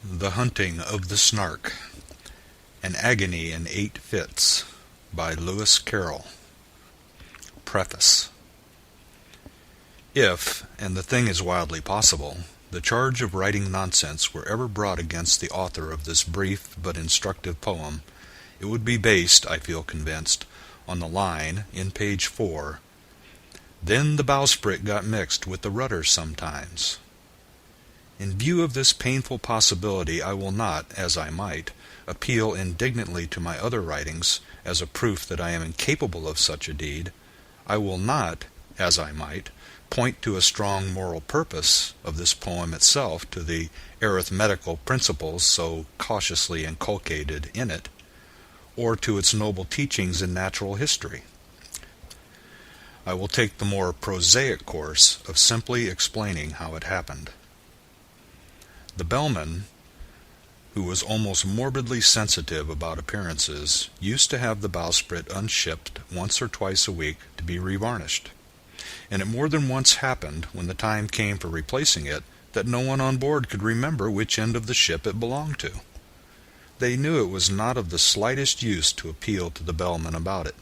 The Hunting of the Snark. An Agony in 8 Fits by Lewis Carroll. Preface. If, and the thing is wildly possible, the charge of writing nonsense were ever brought against the author of this brief but instructive poem, it would be based, I feel convinced, on the line, in page 4, "Then the bowsprit got mixed with the rudder sometimes." In view of this painful possibility, I will not, as I might, appeal indignantly to my other writings as a proof that I am incapable of such a deed. I will not, as I might, point to a strong moral purpose of this poem itself, to the arithmetical principles so cautiously inculcated in it, or to its noble teachings in natural history. I will take the more prosaic course of simply explaining how it happened. The Bellman, who was almost morbidly sensitive about appearances, used to have the bowsprit unshipped once or twice a week to be revarnished, and it more than once happened, when the time came for replacing it, that no one on board could remember which end of the ship it belonged to. They knew it was not of the slightest use to appeal to the Bellman about it.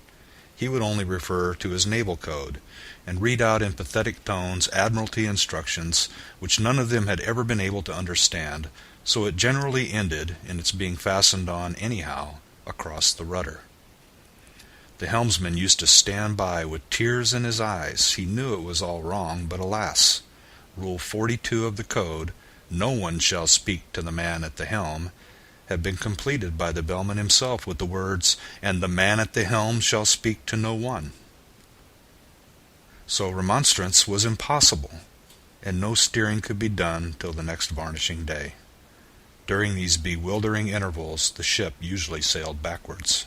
He would only refer to his naval code, and read out in pathetic tones admiralty instructions which none of them had ever been able to understand, so it generally ended in its being fastened on anyhow across the rudder. The helmsman used to stand by with tears in his eyes. He knew it was all wrong, but alas! Rule 42 of the code, "No one shall speak to the man at the helm," had been completed by the Bellman himself with the words, "And the man at the helm shall speak to no one." So remonstrance was impossible, and no steering could be done till the next varnishing day. During these bewildering intervals the ship usually sailed backwards.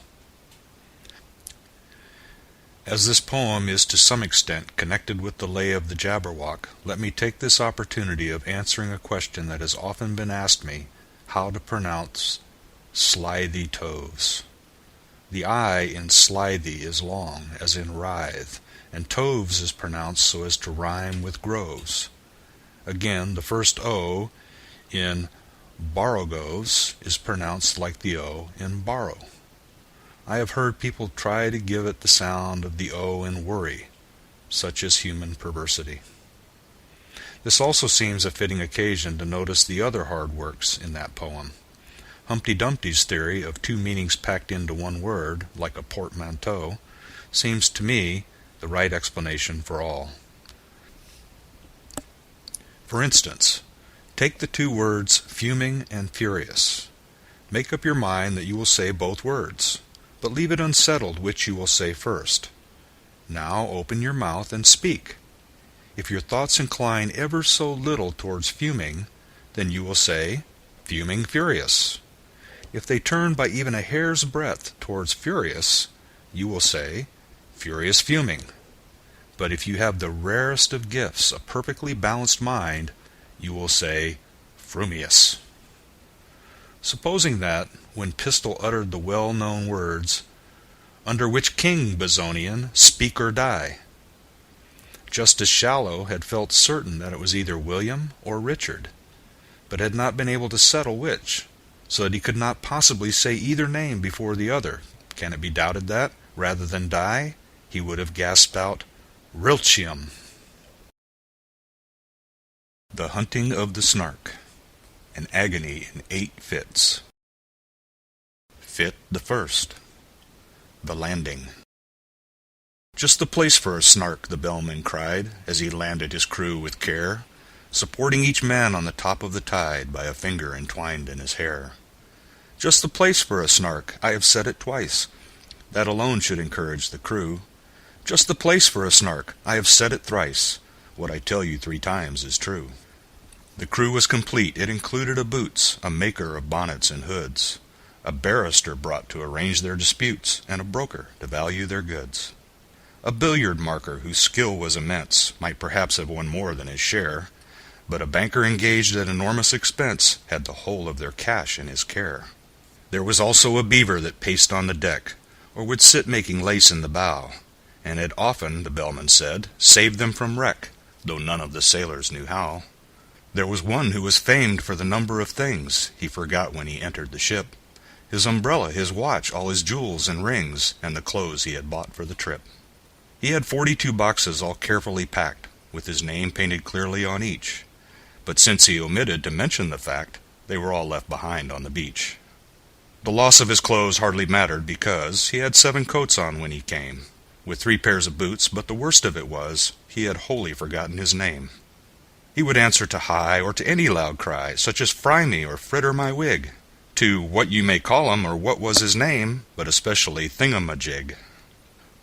As this poem is to some extent connected with the lay of the Jabberwock, let me take this opportunity of answering a question that has often been asked me: how to pronounce slithy toves. The I in slithy is long, as in writhe, and toves is pronounced so as to rhyme with groves. Again, the first O in borogoves is pronounced like the O in borrow. I have heard people try to give it the sound of the O in worry. Such is human perversity. This also seems a fitting occasion to notice the other hard works in that poem. Humpty Dumpty's theory of 2 meanings packed into one word, like a portmanteau, seems to me the right explanation for all. For instance, take the 2 words fuming and furious. Make up your mind that you will say both words, but leave it unsettled which you will say first. Now open your mouth and speak. If your thoughts incline ever so little towards fuming, then you will say, "Fuming furious." If they turn by even a hair's breadth towards furious, you will say, "Furious fuming." But if you have the rarest of gifts, a perfectly balanced mind, you will say, "Frumious." Supposing that, when Pistol uttered the well-known words, "Under which king, Bezonian, speak or die?" Justice Shallow had felt certain that it was either William or Richard, but had not been able to settle which, so that he could not possibly say either name before the other. Can it be doubted that, rather than die, he would have gasped out, "Rilchium"? The Hunting of the Snark. An Agony in 8 Fits. Fit the first. The Landing. "Just the place for a snark," the Bellman cried, as he landed his crew with care, supporting each man on the top of the tide by a finger entwined in his hair. "Just the place for a snark, I have said it twice. That alone should encourage the crew. Just the place for a snark, I have said it thrice. What I tell you 3 times is true." The crew was complete. It included a boots, a maker of bonnets and hoods, a barrister brought to arrange their disputes, and a broker to value their goods. A billiard marker whose skill was immense might perhaps have won more than his share, but a banker engaged at enormous expense had the whole of their cash in his care. There was also a beaver that paced on the deck, or would sit making lace in the bow, and had often, the Bellman said, saved them from wreck, though none of the sailors knew how. There was one who was famed for the number of things he forgot when he entered the ship: his umbrella, his watch, all his jewels and rings, and the clothes he had bought for the trip. He had 42 boxes all carefully packed, with his name painted clearly on each. But since he omitted to mention the fact, they were all left behind on the beach. The loss of his clothes hardly mattered, because he had 7 coats on when he came, with 3 pairs of boots, but the worst of it was, he had wholly forgotten his name. He would answer to hi, or to any loud cry, such as "Fry me," or "Fritter my wig," to "What you may call him," or "What was his name," but especially "Thingamajig."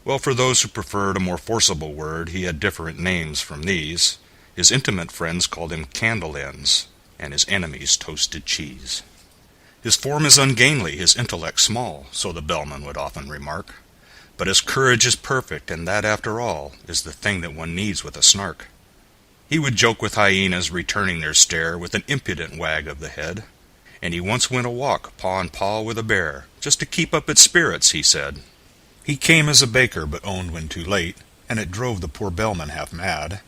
Well, for those who preferred a more forcible word, he had different names from these. His intimate friends called him "Candle ends," and his enemies "Toasted cheese." His form is ungainly, his intellect small, so the Bellman would often remark. But his courage is perfect, and that, after all, is the thing that one needs with a Snark. He would joke with hyenas returning their stare with an impudent wag of the head, and he once went a walk paw in paw with a bear, just to keep up its spirits, he said. He came as a baker, but owned when too late, and it drove the poor Bellman half mad.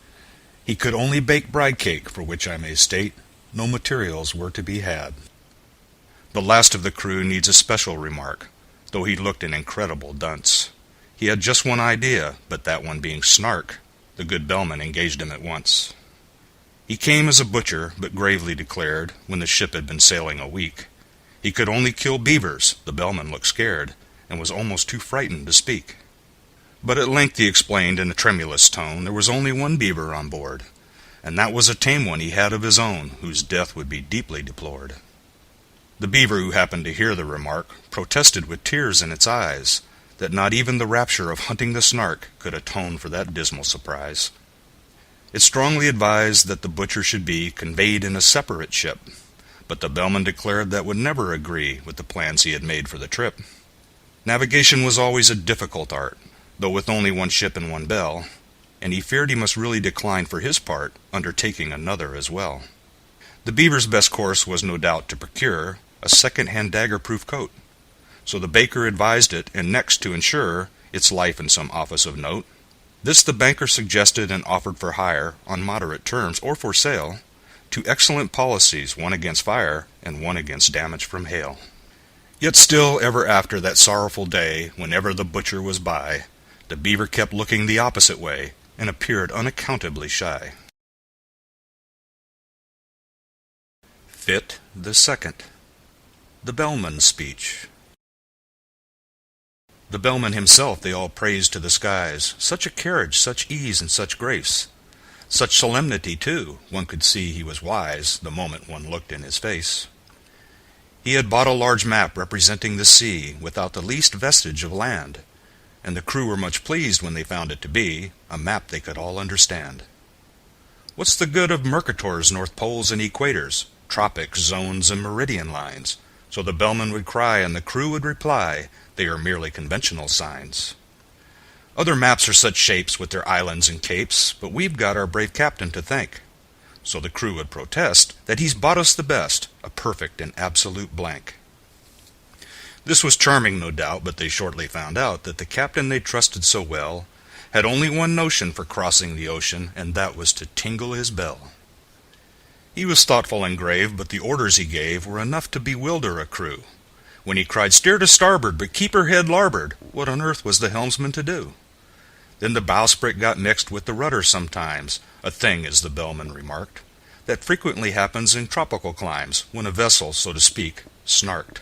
He could only bake bride cake, for which I may state no materials were to be had. The last of the crew needs a special remark, though he looked an incredible dunce. He had just one idea, but that one being Snark, the good Bellman engaged him at once. He came as a butcher, but gravely declared, when the ship had been sailing a week, he could only kill beavers. The Bellman looked scared, and was almost too frightened to speak. But at length he explained in a tremulous tone there was only one beaver on board, and that was a tame one he had of his own, whose death would be deeply deplored. The beaver, who happened to hear the remark, protested with tears in its eyes that not even the rapture of hunting the Snark could atone for that dismal surprise. It strongly advised that the butcher should be conveyed in a separate ship, but the Bellman declared that would never agree with the plans he had made for the trip. Navigation was always a difficult art, though with only one ship and one bell, and he feared he must really decline for his part, undertaking another as well. The beaver's best course was no doubt to procure a second-hand dagger-proof coat, so the baker advised it, and next to ensure its life in some office of note. This the banker suggested and offered for hire, on moderate terms, or for sale, 2 excellent policies, one against fire, and one against damage from hail. Yet still, ever after that sorrowful day, whenever the butcher was by, the beaver kept looking the opposite way, and appeared unaccountably shy. Fit the Second. The Bellman's Speech. The Bellman himself they all praised to the skies. Such a carriage, such ease, and such grace. Such solemnity, too, one could see he was wise the moment one looked in his face. He had bought a large map representing the sea, without the least vestige of land, and the crew were much pleased when they found it to be a map they could all understand. What's the good of Mercator's North Poles and Equators, tropics, zones, and meridian lines? So the Bellman would cry, and the crew would reply, they are merely conventional signs. Other maps are such shapes with their islands and capes, but we've got our brave captain to thank. So the crew would protest that he's bought us the best, a perfect and absolute blank. This was charming, no doubt, but they shortly found out that the captain they trusted so well had only one notion for crossing the ocean, and that was to tingle his bell. He was thoughtful and grave, but the orders he gave were enough to bewilder a crew. When he cried, "Steer to starboard, but keep her head larboard," what on earth was the helmsman to do? Then the bowsprit got mixed with the rudder sometimes, a thing, as the Bellman remarked, that frequently happens in tropical climes, when a vessel, so to speak, snarked.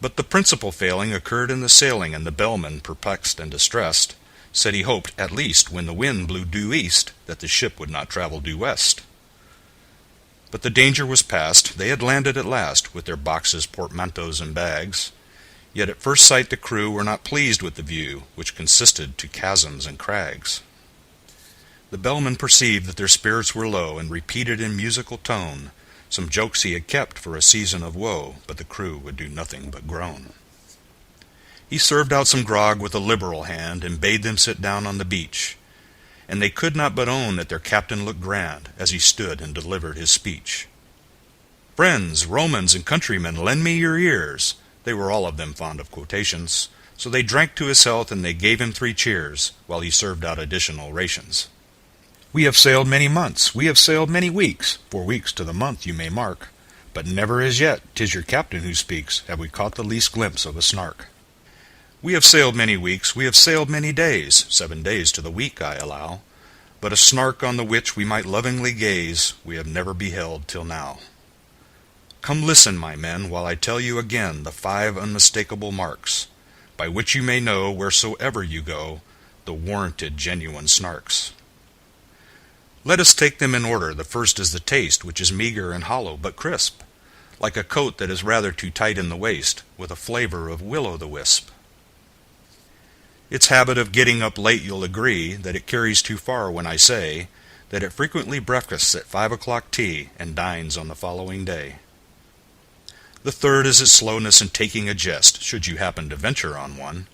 But the principal failing occurred in the sailing, and the Bellman, perplexed and distressed, said he hoped, at least, when the wind blew due east, that the ship would not travel due west. But the danger was past. They had landed at last, with their boxes, portmanteaus, and bags. Yet at first sight the crew were not pleased with the view, which consisted to chasms and crags. The Bellman perceived that their spirits were low, and repeated in musical tone some jokes he had kept for a season of woe, but the crew would do nothing but groan. He served out some grog with a liberal hand, and bade them sit down on the beach, and they could not but own that their captain looked grand as he stood and delivered his speech. "Friends, Romans, and countrymen, lend me your ears." They were all of them fond of quotations, so they drank to his health, and they gave him 3 cheers, while he served out additional rations. We have sailed many months, we have sailed many weeks, 4 weeks to the month you may mark, but never as yet, 'tis your captain who speaks, have we caught the least glimpse of a Snark. We have sailed many weeks, we have sailed many days, 7 days to the week I allow, but a Snark on the which we might lovingly gaze, we have never beheld till now. Come listen, my men, while I tell you again the 5 unmistakable marks, by which you may know, wheresoever you go, the warranted genuine Snarks. Let us take them in order. The first is the taste, which is meager and hollow, but crisp, like a coat that is rather too tight in the waist, with a flavor of will-o'-the-wisp. Its habit of getting up late, you'll agree, that it carries too far when I say that it frequently breakfasts at 5 o'clock tea and dines on the following day. The third is its slowness in taking a jest, should you happen to venture on one.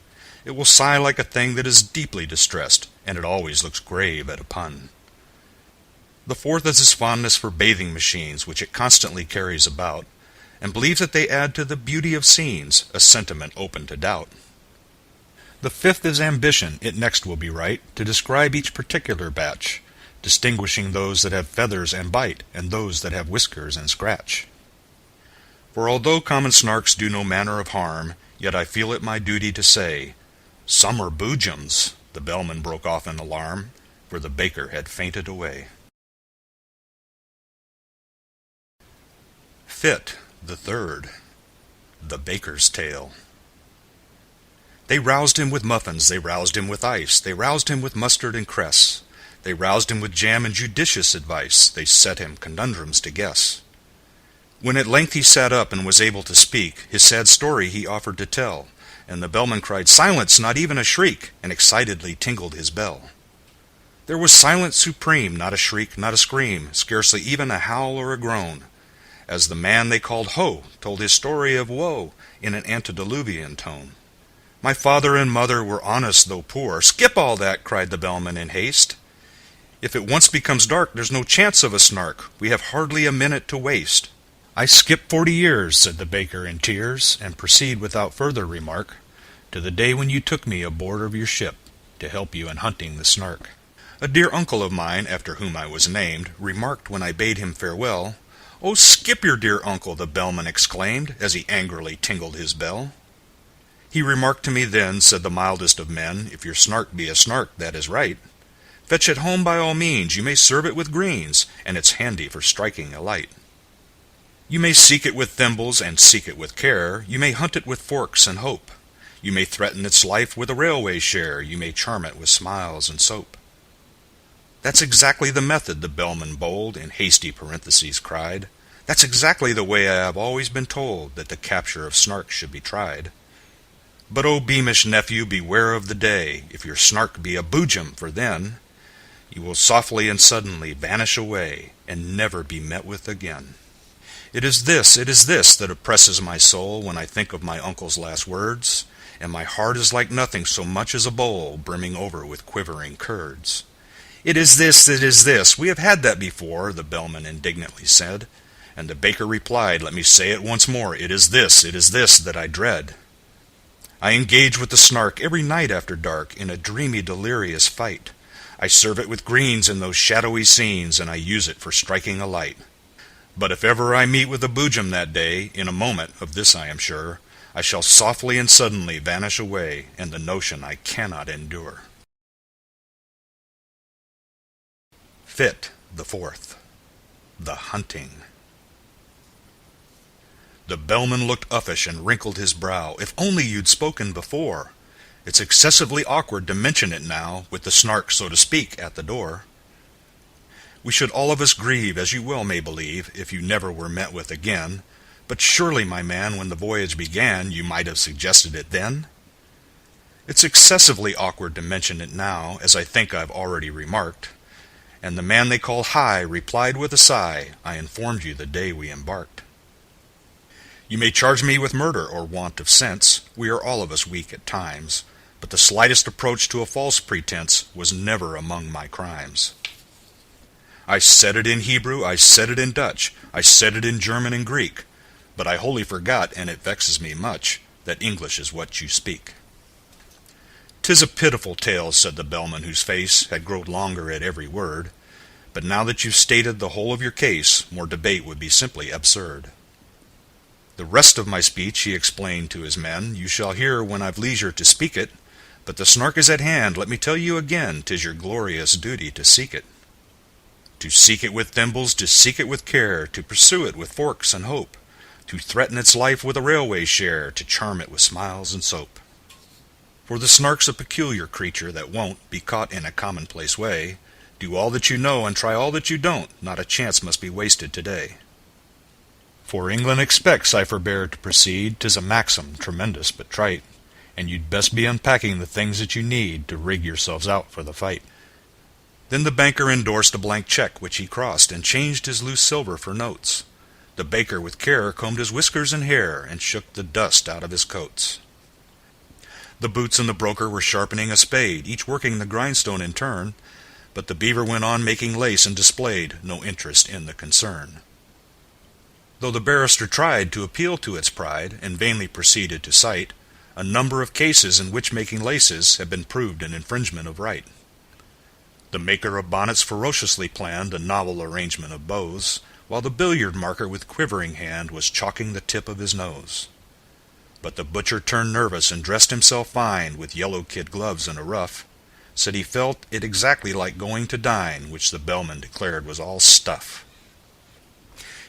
It will sigh like a thing that is deeply distressed, and it always looks grave at a pun. The fourth is its fondness for bathing machines, which it constantly carries about, and believes that they add to the beauty of scenes, a sentiment open to doubt. The fifth is ambition. It next will be right to describe each particular batch, distinguishing those that have feathers and bite, and those that have whiskers and scratch. For although common Snarks do no manner of harm, yet I feel it my duty to say, some are boojums. The Bellman broke off in alarm, for the baker had fainted away. Fit, the third, the baker's tale. They roused him with muffins, they roused him with ice, they roused him with mustard and cress, they roused him with jam and judicious advice, they set him conundrums to guess. When at length he sat up and was able to speak, his sad story he offered to tell, and the Bellman cried, "Silence, not even a shriek," and excitedly tingled his bell. There was silence supreme, not a shriek, not a scream, scarcely even a howl or a groan, as the man they called Ho told his story of woe in an antediluvian tone. My father and mother were honest though poor. "Skip all that," cried the Bellman in haste. "If it once becomes dark, there's no chance of a Snark. We have hardly a minute to waste." "I skip 40 years," said the baker in tears, and proceed without further remark, "to the day when you took me aboard of your ship to help you in hunting the Snark. A dear uncle of mine, after whom I was named, remarked when I bade him farewell, 'Oh, skip your dear uncle,' the Bellman exclaimed, as he angrily tingled his bell. He remarked to me then," said the mildest of men, "if your Snark be a Snark, that is right. Fetch it home by all means, you may serve it with greens, and it's handy for striking a light. You may seek it with thimbles and seek it with care, you may hunt it with forks and hope, you may threaten its life with a railway share, you may charm it with smiles and soap." "That's exactly the method," the Bellman bold, in hasty parentheses cried. "That's exactly the way I have always been told that the capture of Snarks should be tried. But, O beamish nephew, beware of the day, if your Snark be a boojum, for then you will softly and suddenly vanish away, and never be met with again. It is this that oppresses my soul when I think of my uncle's last words, and my heart is like nothing so much as a bowl brimming over with quivering curds." It is this, we have had that before," the Bellman indignantly said, and the baker replied, "Let me say it once more, it is this that I dread. I engage with the Snark every night after dark in a dreamy delirious fight. I serve it with greens in those shadowy scenes, and I use it for striking a light. But if ever I meet with a boojum that day, in a moment, of this I am sure, I shall softly and suddenly vanish away, and the notion I cannot endure." Fit, the fourth, the hunting. The Bellman looked uffish and wrinkled his brow. "If only you'd spoken before! It's excessively awkward to mention it now, with the Snark, so to speak, at the door. We should all of us grieve, as you well may believe, if you never were met with again. But surely, my man, when the voyage began, you might have suggested it then? It's excessively awkward to mention it now, as I think I've already remarked." And the man they call High replied with a sigh, "I informed you the day we embarked. You may charge me with murder or want of sense, we are all of us weak at times, but the slightest approach to a false pretense was never among my crimes. I said it in Hebrew, I said it in Dutch, I said it in German and Greek, but I wholly forgot, and it vexes me much, that English is what you speak." "'Tis a pitiful tale," said the Bellman, whose face had grown longer at every word. But now that you've stated the whole of your case, more debate would be simply absurd. The rest of my speech, he explained to his men, you shall hear when I've leisure to speak it, but the Snark is at hand, let me tell you again, 'tis your glorious duty to seek it. To seek it with thimbles, to seek it with care, to pursue it with forks and hope, to threaten its life with a railway share, to charm it with smiles and soap. For the Snark's a peculiar creature that won't be caught in a commonplace way. Do all that you know and try all that you don't, not a chance must be wasted today. For England expects I forbear to proceed, 'tis a maxim tremendous but trite, and you'd best be unpacking the things that you need to rig yourselves out for the fight. Then the banker endorsed a blank check which he crossed, and changed his loose silver for notes. The baker with care combed his whiskers and hair, and shook the dust out of his coats. The boots and the broker were sharpening a spade, each working the grindstone in turn, but the Beaver went on making lace and displayed no interest in the concern. Though the barrister tried to appeal to its pride, and vainly proceeded to cite a number of cases in which making laces had been proved an infringement of right. The maker of bonnets ferociously planned a novel arrangement of bows, while the billiard marker with quivering hand was chalking the tip of his nose. But the butcher turned nervous and dressed himself fine, with yellow kid gloves and a ruff, said he felt it exactly like going to dine, which the Bellman declared was all stuff.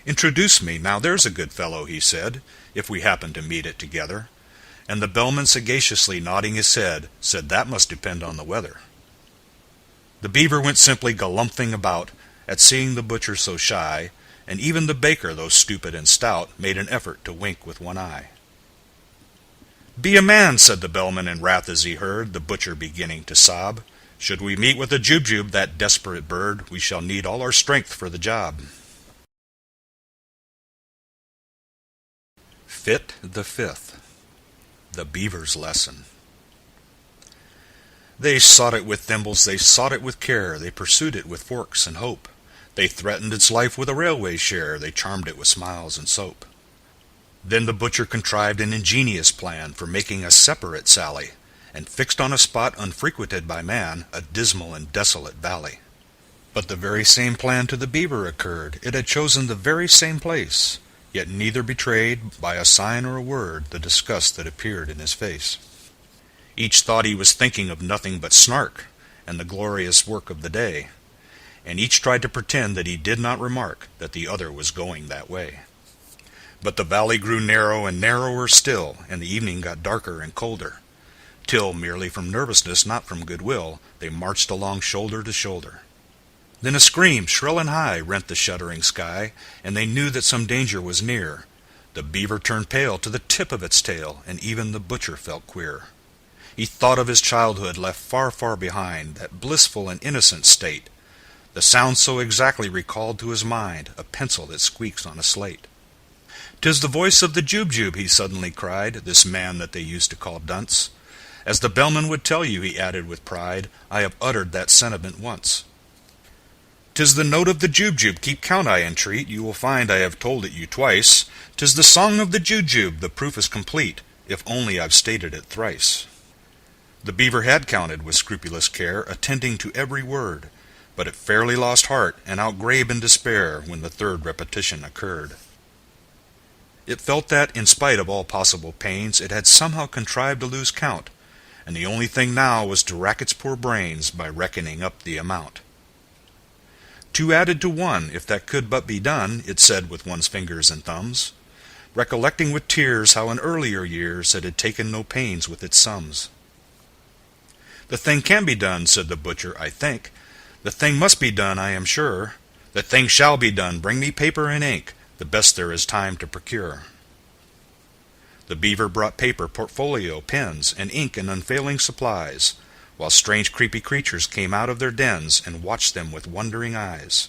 "Introduce me, now there's a good fellow," he said, "if we happen to meet it together." And the Bellman, sagaciously nodding his head, said that must depend on the weather. The Beaver went simply galumphing about at seeing the butcher so shy, and even the baker, though stupid and stout, made an effort to wink with one eye. "Be a man," said the Bellman in wrath as he heard the butcher beginning to sob. "Should we meet with a jubjub, that desperate bird, we shall need all our strength for the job." Fit the Fifth. The Beaver's Lesson. They sought it with thimbles, they sought it with care, they pursued it with forks and hope. They threatened its life with a railway share, they charmed it with smiles and soap. Then the butcher contrived an ingenious plan for making a separate sally, and fixed on a spot unfrequented by man, a dismal and desolate valley. But the very same plan to the Beaver occurred, it had chosen the very same place, yet neither betrayed, by a sign or a word, the disgust that appeared in his face. Each thought he was thinking of nothing but Snark, and the glorious work of the day, and each tried to pretend that he did not remark that the other was going that way. But the valley grew narrow and narrower still, and the evening got darker and colder, till, merely from nervousness, not from goodwill, they marched along shoulder to shoulder. Then a scream, shrill and high, rent the shuddering sky, and they knew that some danger was near. The Beaver turned pale to the tip of its tail, and even the butcher felt queer. He thought of his childhood left far, far behind, that blissful and innocent state. The sound so exactly recalled to his mind a pencil that squeaks on a slate. "'Tis the voice of the Jubjub," he suddenly cried, "this man that they used to call Dunce. As the Bellman would tell you," he added with pride, "I have uttered that sentiment once. 'Tis the note of the Jubjub, keep count I entreat, you will find I have told it you twice. 'Tis the song of the Jubjub, the proof is complete, if only I've stated it thrice." The Beaver had counted with scrupulous care, attending to every word, but it fairly lost heart, and outgrabe in despair, when the third repetition occurred. It felt that, in spite of all possible pains, it had somehow contrived to lose count, and the only thing now was to rack its poor brains by reckoning up the amount. "Two added to one, if that could but be done," it said with one's fingers and thumbs, recollecting with tears how in earlier years it had taken no pains with its sums. "The thing can be done," said the butcher, "I think. The thing must be done, I am sure. The thing shall be done. Bring me paper and ink, the best there is time to procure." The Beaver brought paper, portfolio, pens, and ink in unfailing supplies, while strange creepy creatures came out of their dens and watched them with wondering eyes.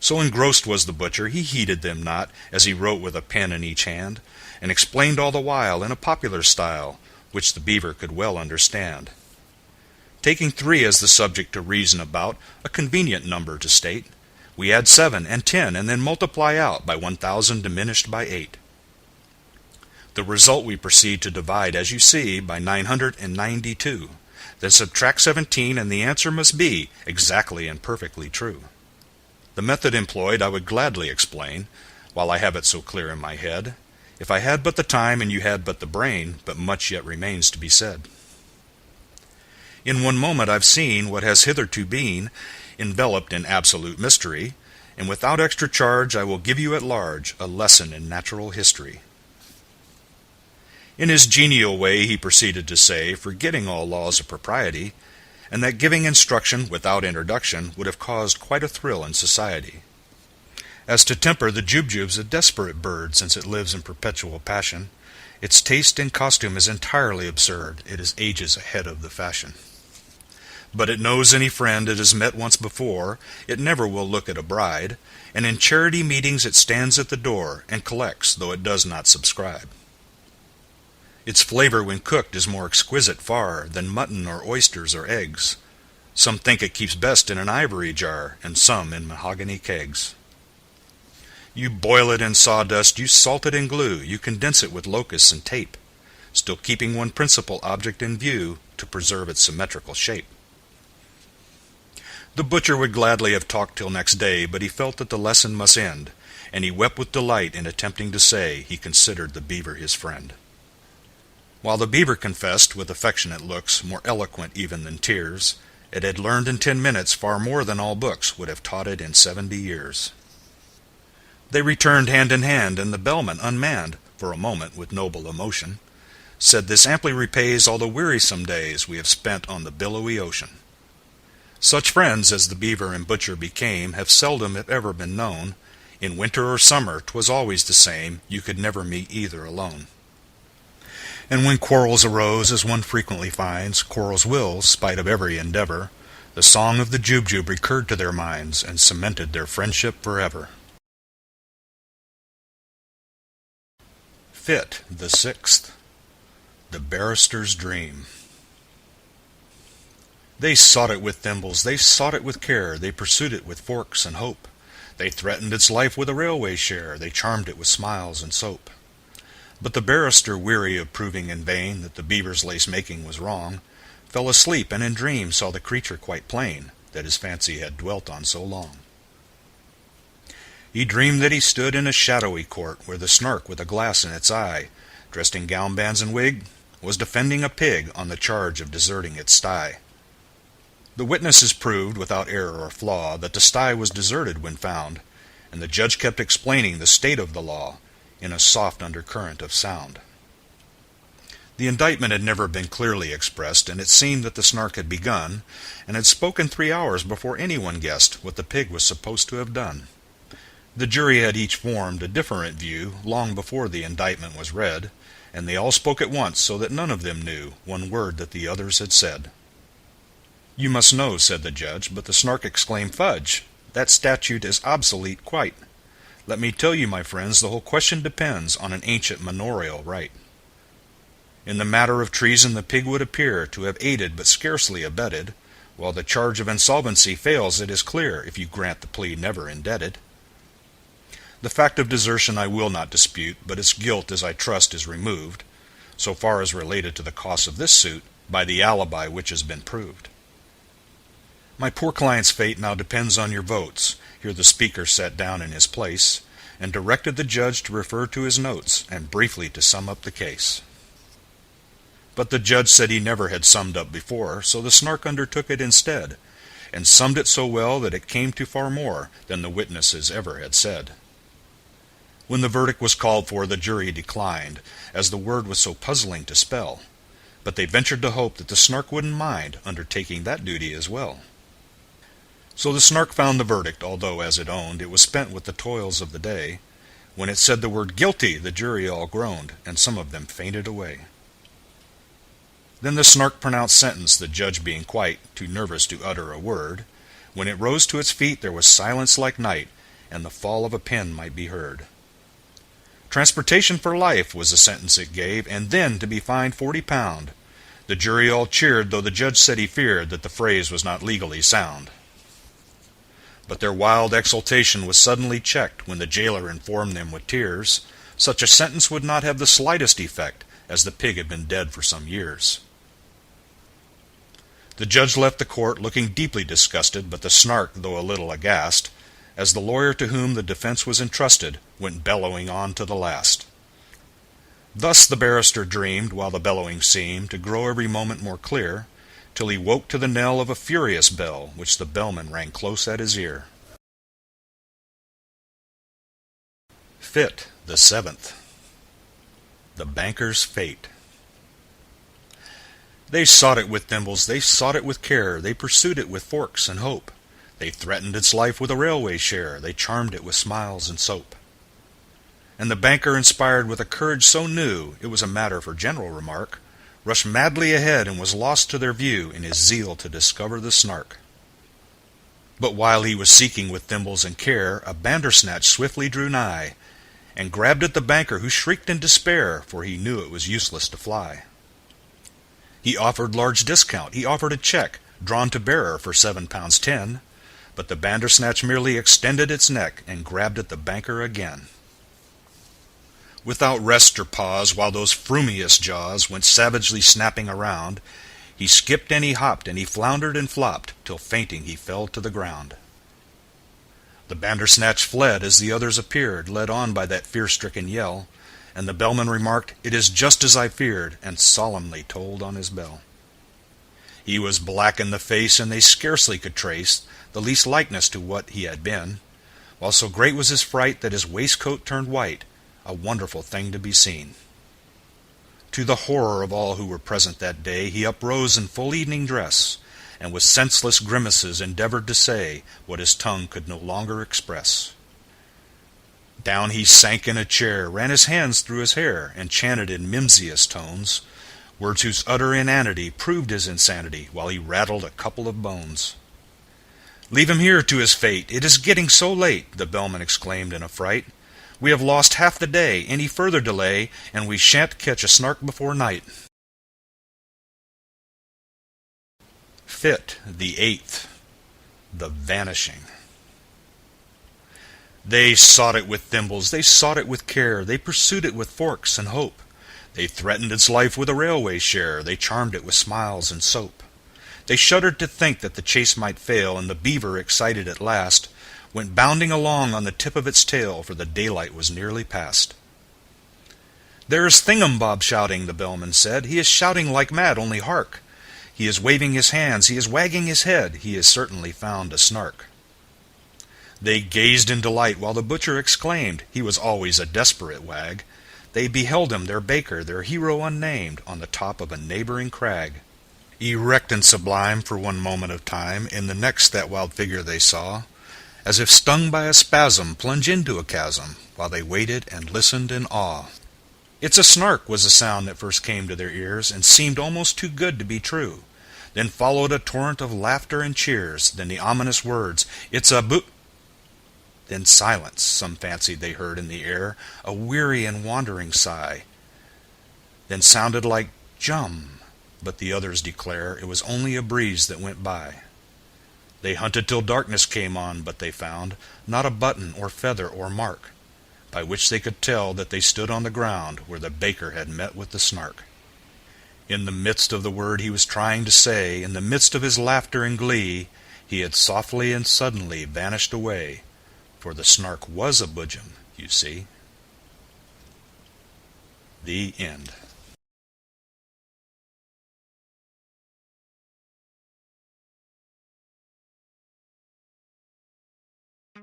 So engrossed was the butcher, he heeded them not, as he wrote with a pen in each hand, and explained all the while in a popular style, which the Beaver could well understand. Taking 3 as the subject to reason about, a convenient number to state, we add 7 and 10, and then multiply out by 1,000 diminished by 8. The result we proceed to divide, as you see, by 992, Then subtract 17, and the answer must be exactly and perfectly true. The method employed I would gladly explain, while I have it so clear in my head, if I had but the time and you had but the brain, but much yet remains to be said. In one moment I've seen what has hitherto been enveloped in absolute mystery, and without extra charge I will give you at large a lesson in natural history. In his genial way he proceeded to say, forgetting all laws of propriety, and that giving instruction without introduction would have caused quite a thrill in society. As to temper, the jubjub's a desperate bird, since it lives in perpetual passion. Its taste in costume is entirely absurd. It is ages ahead of the fashion. But it knows any friend it has met once before. It never will look at a bride, and in charity meetings it stands at the door and collects, though it does not subscribe. Its flavor when cooked is more exquisite far than mutton or oysters or eggs. Some think it keeps best in an ivory jar, and some in mahogany kegs. You boil it in sawdust, you salt it in glue, you condense it with locusts and tape, still keeping one principal object in view, to preserve its symmetrical shape. The butcher would gladly have talked till next day, but he felt that the lesson must end, and he wept with delight in attempting to say he considered the beaver his friend. While the beaver confessed, with affectionate looks, more eloquent even than tears, it had learned in 10 minutes far more than all books would have taught it in 70 years. They returned hand in hand, and the Bellman, unmanned, for a moment with noble emotion, said, "This amply repays all the wearisome days we have spent on the billowy ocean." Such friends as the beaver and butcher became have seldom if ever been known. In winter or summer 'twas always the same, you could never meet either alone. And when quarrels arose, as one frequently finds, quarrels will, spite of every endeavor, the song of the jubjub recurred to their minds and cemented their friendship forever. Fit the 6th. The Barrister's Dream. They sought it with thimbles, they sought it with care, they pursued it with forks and hope. They threatened its life with a railway share, they charmed it with smiles and soap. But the barrister, weary of proving in vain that the beaver's lace-making was wrong, fell asleep and in dreams saw the creature quite plain that his fancy had dwelt on so long. He dreamed that he stood in a shadowy court, where the Snark, with a glass in its eye, dressed in gown bands and wig, was defending a pig on the charge of deserting its sty. The witnesses proved, without error or flaw, that the sty was deserted when found, and the judge kept explaining the state of the law in a soft undercurrent of sound. The indictment had never been clearly expressed, and it seemed that the Snark had begun, and had spoken 3 hours before anyone guessed what the pig was supposed to have done. The jury had each formed a different view long before the indictment was read, and they all spoke at once, so that none of them knew one word that the others had said. "You must know," said the judge, but the Snark exclaimed, "Fudge! That statute is obsolete quite. Let me tell you, my friends, the whole question depends on an ancient manorial right. In the matter of treason the pig would appear to have aided but scarcely abetted, while the charge of insolvency fails, it is clear, if you grant the plea never indebted. The fact of desertion I will not dispute, but its guilt, as I trust, is removed, so far as related to the costs of this suit, by the alibi which has been proved. My poor client's fate now depends on your votes." Here the speaker sat down in his place, and directed the judge to refer to his notes, and briefly to sum up the case. But the judge said he never had summed up before, so the Snark undertook it instead, and summed it so well that it came to far more than the witnesses ever had said. When the verdict was called for, the jury declined, as the word was so puzzling to spell, but they ventured to hope that the Snark wouldn't mind undertaking that duty as well. So the Snark found the verdict, although, as it owned, it was spent with the toils of the day. When it said the word "guilty," the jury all groaned, and some of them fainted away. Then the Snark pronounced sentence, the judge being quite too nervous to utter a word. When it rose to its feet there was silence like night, and the fall of a pin might be heard. Transportation for life was the sentence it gave, and then to be fined £40. The jury all cheered, though the judge said he feared that the phrase was not legally sound. But their wild exultation was suddenly checked when the jailer informed them with tears such a sentence would not have the slightest effect, as the pig had been dead for some years. The judge left the court looking deeply disgusted, but the Snark, though a little aghast, as the lawyer to whom the defense was entrusted went bellowing on to the last. Thus the barrister dreamed, while the bellowing seemed to grow every moment more clear, till he woke to the knell of a furious bell, which the bellman rang close at his ear. Fit the 7th. The Banker's Fate. They sought it with thimbles, they sought it with care, they pursued it with forks and hope. They threatened its life with a railway share, they charmed it with smiles and soap. And the banker, inspired with a courage so new it was a matter for general remark, rushed madly ahead and was lost to their view in his zeal to discover the Snark. But while he was seeking with thimbles and care, a bandersnatch swiftly drew nigh, and grabbed at the banker, who shrieked in despair, for he knew it was useless to fly. He offered large discount, he offered a check, drawn to bearer for £7.10, but the bandersnatch merely extended its neck and grabbed at the banker again. Without rest or pause, while those frumious jaws went savagely snapping around, he skipped and he hopped and he floundered and flopped, till fainting he fell to the ground. The bandersnatch fled as the others appeared, led on by that fear-stricken yell, and the bellman remarked, "It is just as I feared," and solemnly tolled on his bell. He was black in the face, and they scarcely could trace the least likeness to what he had been, while so great was his fright that his waistcoat turned white, a wonderful thing to be seen. To the horror of all who were present that day, he uprose in full evening dress, and with senseless grimaces endeavored to say what his tongue could no longer express. Down he sank in a chair, ran his hands through his hair, and chanted in mimsious tones words whose utter inanity proved his insanity, while he rattled a couple of bones. "Leave him here to his fate, it is getting so late," the bellman exclaimed in a fright. "We have lost half the day, any further delay, and we shan't catch a Snark before night." Fit the 8th. The Vanishing. They sought it with thimbles, they sought it with care, they pursued it with forks and hope. They threatened its life with a railway share, they charmed it with smiles and soap. They shuddered to think that the chase might fail, and the Beaver, excited at last, went bounding along on the tip of its tail, for the daylight was nearly past. "There is Thingumbob shouting," the bellman said. "He is shouting like mad, only hark! He is waving his hands, he is wagging his head, he has certainly found a Snark." They gazed in delight, while the butcher exclaimed, he was always a desperate wag. They beheld him, their baker, their hero unnamed, on the top of a neighboring crag. Erect and sublime for one moment of time, in the next that wild figure they saw, as if stung by a spasm, plunge into a chasm, while they waited and listened in awe. "It's a Snark," was the sound that first came to their ears, and seemed almost too good to be true. Then followed a torrent of laughter and cheers, then the ominous words, "It's a boo—" Then silence, some fancied they heard in the air, a weary and wandering sigh. Then sounded like "Jum," but the others declare it was only a breeze that went by. They hunted till darkness came on, but they found not a button or feather or mark, by which they could tell that they stood on the ground where the baker had met with the Snark. In the midst of the word he was trying to say, in the midst of his laughter and glee, he had softly and suddenly vanished away, for the Snark was a boojum, you see. The end.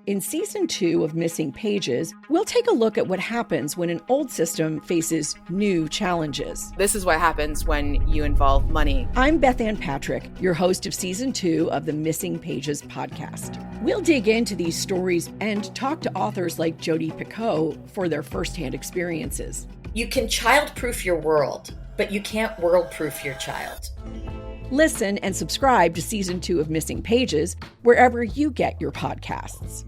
In Season 2 of Missing Pages, we'll take a look at what happens when an old system faces new challenges. This is what happens when you involve money. I'm Beth Ann Patrick, your host of Season 2 of the Missing Pages podcast. We'll dig into these stories and talk to authors like Jodi Picoult for their firsthand experiences. You can child-proof your world, but you can't world-proof your child. Listen and subscribe to Season 2 of Missing Pages wherever you get your podcasts.